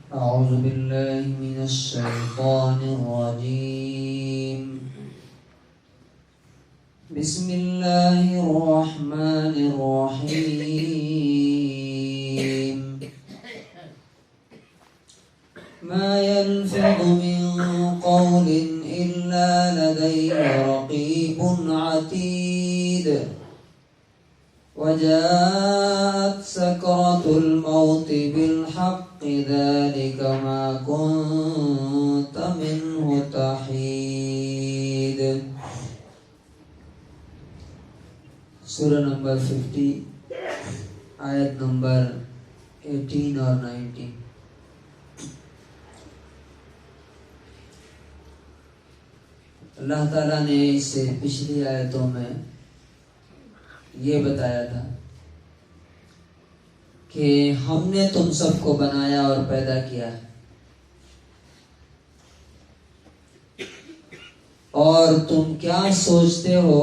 أعوذ بالله من الشيطان الرجيم. بسم الله الرحمن الرحيم. ما يلفظ من قول إلا لديه رقيب عتيد. وجاءت سكرة الموت بالحق ذلك ما كنت منه تحيد. سورہ نمبر 50 آیت نمبر 18 اور 19. اللہ تعالیٰ نے اس سے پچھلی آیتوں میں یہ بتایا تھا کہ ہم نے تم سب کو بنایا اور پیدا کیا ہے، اور تم کیا سوچتے ہو،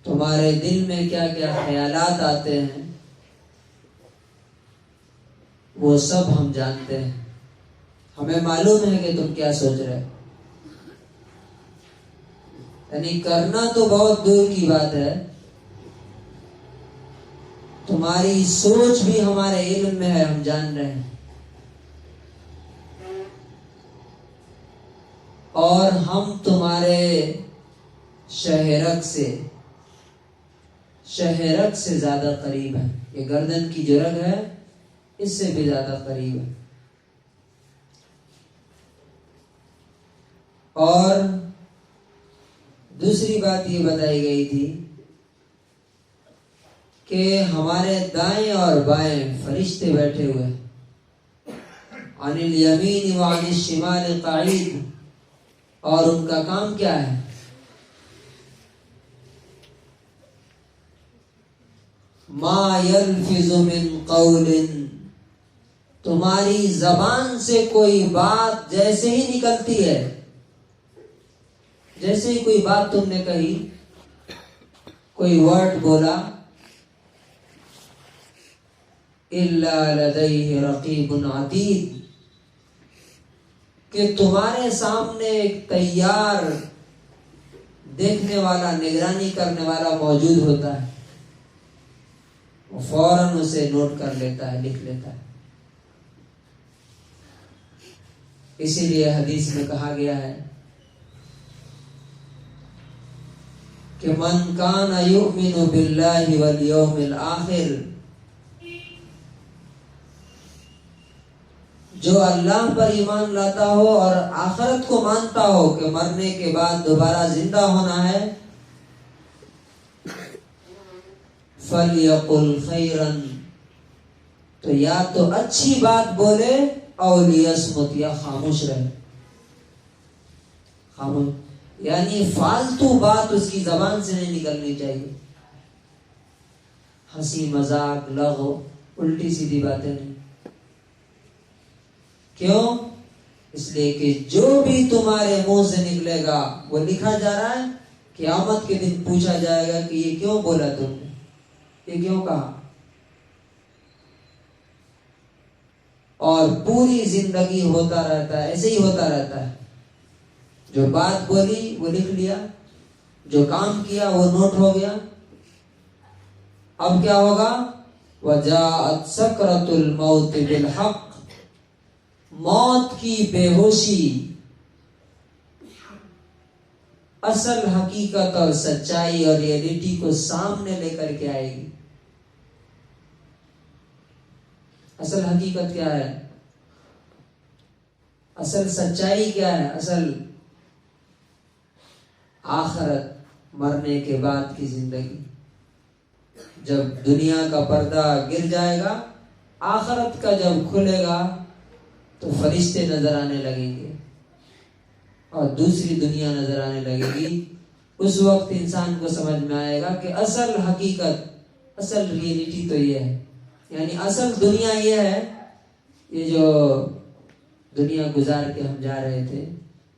تمہارے دل میں کیا کیا خیالات آتے ہیں، وہ سب ہم جانتے ہیں. ہمیں معلوم ہے کہ تم کیا سوچ رہے. یعنی کرنا تو بہت دور کی بات ہے، تمہاری سوچ بھی ہمارے علم میں ہے، ہم جان رہے ہیں. اور ہم تمہارے شہرک سے زیادہ قریب ہیں. یہ گردن کی جو رگ ہے اس سے بھی زیادہ قریب ہے. اور دوسری بات یہ بتائی گئی تھی کہ ہمارے دائیں اور بائیں فرشتے بیٹھے ہوئے ہیں. عن الیمین وعن الشمال قعید. اور ان کا کام کیا ہے؟ ما یلفظ من قول. تمہاری زبان سے کوئی بات جیسے ہی نکلتی ہے، جیسے ہی کوئی بات تم نے کہی، کوئی ورڈ بولا، الا لدیہ رقیب عتید، کہ تمہارے سامنے ایک تیار دیکھنے والا، نگرانی کرنے والا موجود ہوتا ہے. وہ فوراً اسے نوٹ کر لیتا ہے، لکھ لیتا ہے. اسی لیے حدیث میں کہا گیا ہے کہ من کان یؤمن باللہ والیوم الآخر، جو اللہ پر ایمان لاتا ہو اور آخرت کو مانتا ہو کہ مرنے کے بعد دوبارہ زندہ ہونا ہے، فَلْيَقُلْ خَيْرًا، تو یا تو اچھی بات بولے، او لیصمت، یا خاموش رہے. خاموش یعنی فالتو بات اس کی زبان سے نہیں نکلنی چاہیے. ہنسی مذاق لغو الٹی سیدھی باتیں نہیں. کیوں؟ اس لیے کہ جو بھی تمہارے منہ سے نکلے گا وہ لکھا جا رہا ہے. قیامت کے دن پوچھا جائے گا کہ یہ کیوں بولا تم نے، یہ کیوں کہا. اور پوری زندگی ہوتا رہتا ہے، ایسے ہی ہوتا رہتا ہے. جو بات بولی وہ لکھ لیا، جو کام کیا وہ نوٹ ہو گیا. اب کیا ہوگا؟ وَجَاءَتْ سَكْرَةُ الْمَوْتِ بِالْحَقِّ، موت کی بے ہوشی اصل حقیقت اور سچائی اور ریئلٹی کو سامنے لے کر کے آئے گی. اصل حقیقت کیا ہے؟ اصل سچائی کیا ہے؟ اصل آخرت، مرنے کے بعد کی زندگی. جب دنیا کا پردہ گر جائے گا، آخرت کا جب کھلے گا تو فرشتے نظر آنے لگیں گے اور دوسری دنیا نظر آنے لگے گی. اس وقت انسان کو سمجھ میں آئے گا کہ اصل حقیقت، اصل ریئلٹی تو یہ ہے. یعنی اصل دنیا یہ ہے، یہ جو دنیا گزار کے ہم جا رہے تھے،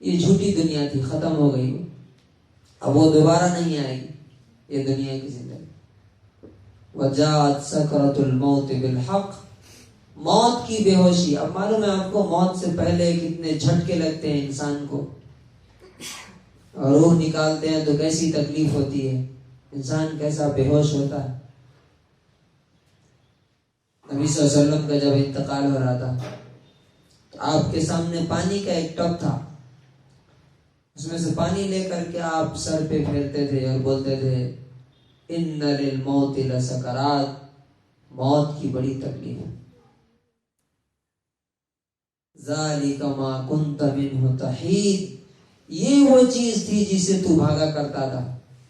یہ جھوٹی دنیا تھی، ختم ہو گئی. اب وہ دوبارہ نہیں آئے گی یہ دنیا کی زندگی. وجاءت سکرۃ الموت بالحق، موت کی بے ہوشی. اب معلوم ہے آپ کو موت سے پہلے کتنے جھٹکے لگتے ہیں انسان کو, اور روح نکالتے ہیں تو کیسی تکلیف ہوتی ہے, انسان کیسا بے ہوش ہوتا ہے. نبی صلی اللہ علیہ وسلم کا جب انتقال ہو رہا تھا تو آپ کے سامنے پانی کا ایک ٹب تھا, اس میں سے پانی لے کر کے آپ سر پہ پھیرتے تھے اور بولتے تھے ان للموت لسکرات, موت کی بڑی تکلیف ہے. ذالک ما کنت منہ تحید, یہ وہ چیز تھی جس سے تو بھاگا کرتا تھا.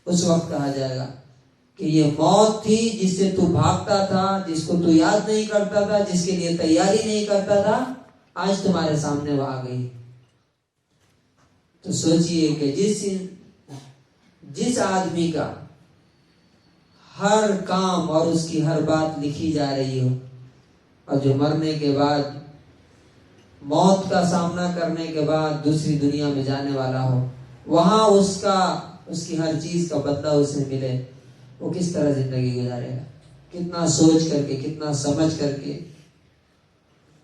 اس وقت کہا جائے گا کہ یہ موت تھی جس سے تو بھاگتا تھا, جس کو تو یاد نہیں کرتا تھا, جس کے لیے تیاری نہیں کرتا تھا, آج تمہارے سامنے وہ آ گئی. تو سوچئے کہ جس آدمی کا ہر کام اور اس کی ہر بات لکھی جا رہی ہو, اور جو مرنے کے بعد موت کا سامنا کرنے کے بعد دوسری دنیا میں جانے والا ہو, وہاں اس کی ہر چیز کا بدلہ اسے ملے, وہ کس طرح زندگی گزارے گا؟ کتنا سوچ کر کے, کتنا سمجھ کر کے.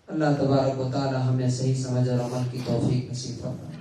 اللہ تبارک و تعالی ہمیں صحیح سمجھ اور عمل کی توفیق نصیب فرمائے.